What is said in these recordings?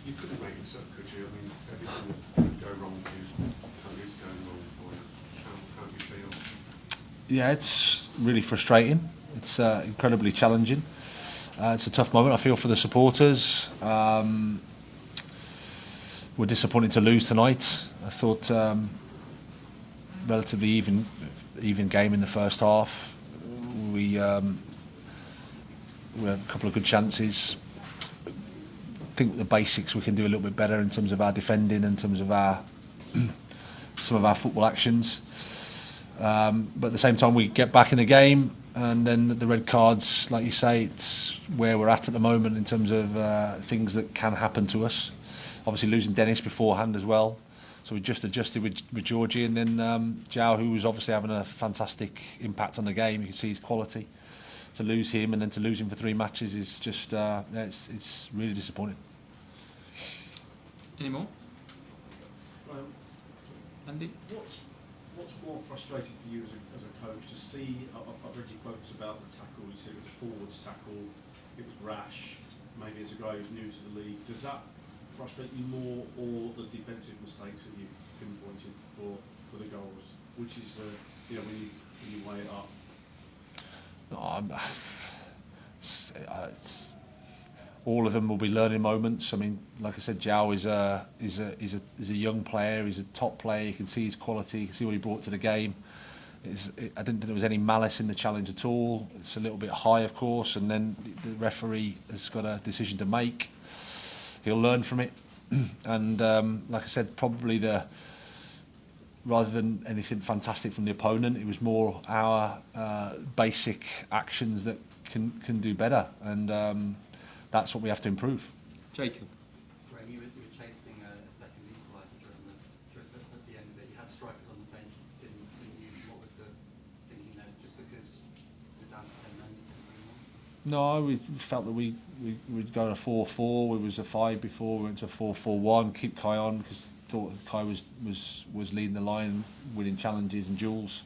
You couldn't make this up, could you? I mean, everything could go wrong for you. How is going wrong for you? How do you feel? Yeah, it's really frustrating. It's incredibly challenging. It's a tough moment. I feel for the supporters. We're disappointed to lose tonight. I thought relatively even game in the first half. We had a couple of good chances. I think the basics we can do a little bit better in terms of our defending, in terms of our some of our football actions. But at the same time, we get back in the game, and then the red cards, like you say, it's where we're at the moment in terms of things that can happen to us. Obviously, losing Dennis beforehand as well. So we just adjusted with Georgie, and then Zhao, who was obviously having a fantastic impact on the game. You can see his quality. To lose him and then to lose him for 3 matches is just it's really disappointing. Any more? Andy? What's more frustrating for you as a coach to see? I've read your quotes about the tackle. You said it was a forwards tackle. It was rash. Maybe as a guy who's new to the league, does that frustrate you more, or the defensive mistakes that you've pinpointed for the goals? Which is when you weigh it up? No, all of them will be learning moments. I mean, like I said, Zhao is a young player. He's a top player. You can see his quality. You can see what he brought to the game. I didn't think there was any malice in the challenge at all. It's a little bit high, of course, and then the referee has got a decision to make. He'll learn from it, and like I said, probably rather than anything fantastic from the opponent, it was more our basic actions that can do better, and that's what we have to improve. Jacob. Graham, you were chasing a second equaliser at the end of it. You had strikers on the bench, didn't use them. What was the thinking there? Just because we're down to 10 men, you couldn't bring them on? No, we felt that we'd go to 4-4. We was a 5 before. We went to a 4-4-1. Keep Kai on because thought Kai was leading the line, winning challenges and duels,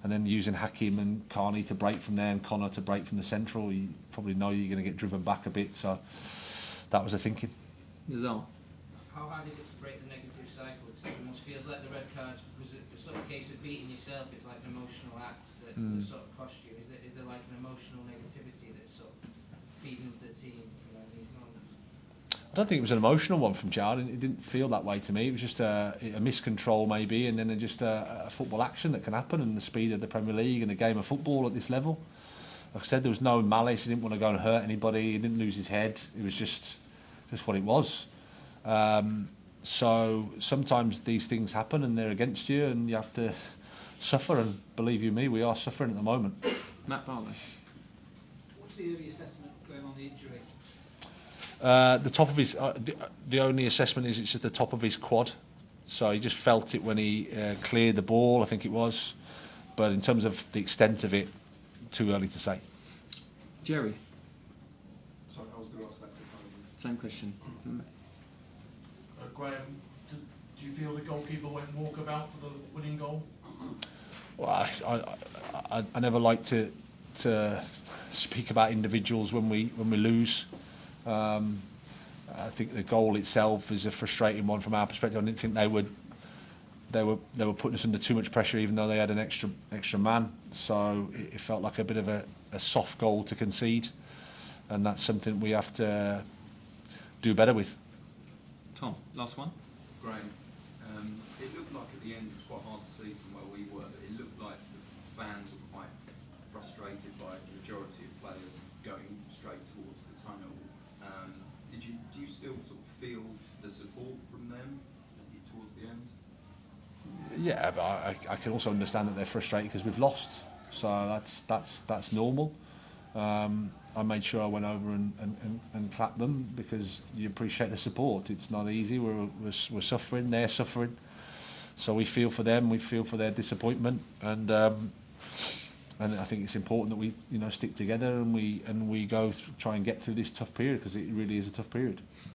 and then using Hakim and Carney to break from there and Connor to break from the central. You probably know you're going to get driven back a bit, so that was the thinking. Nizal. How hard is it to break the negative cycle? Because it almost feels like the red card was a sort of case of beating yourself. It's like an emotional act that sort of cost you. Is there like an emotional negativity that's sort of feeding into the team in these moments? I don't think it was an emotional one from Jard. It didn't feel that way to me. It was just a miscontrol maybe, and then just a football action that can happen, and the speed of the Premier League and the game of football at this level. Like I said, there was no malice. He didn't want to go and hurt anybody. He didn't lose his head. It was just what it was. So sometimes these things happen and they're against you, and you have to suffer. And believe you me, we are suffering at the moment. Matt Barlow. What's the early assessment going on the injury? The top of his, the only assessment is it's at the top of his quad. So he just felt it when he cleared the ball, I think it was. But in terms of the extent of it, too early to say. Jerry. Sorry, I was going to ask that to Same question. Graham, do you feel the goalkeeper went walkabout for the winning goal? Well, I never like to speak about individuals when we lose. I think the goal itself is a frustrating one from our perspective. I didn't think they were putting us under too much pressure, even though they had an extra man. So it felt like a bit of a soft goal to concede, and that's something we have to do better with. Tom, last one. Graham, it looked like at the end, it was quite hard to see from where we were, but it looked like the fans were quite frustrated by the majority of players going straight towards the tunnel. Do you still sort of feel the support from them towards the end? Yeah, but I can also understand that they're frustrated because we've lost. So that's normal. I made sure I went over and clapped them because you appreciate the support. It's not easy. We're suffering. They're suffering. So we feel for them. We feel for their disappointment. And I think it's important that we stick together and we go try and get through this tough period, because it really is a tough period.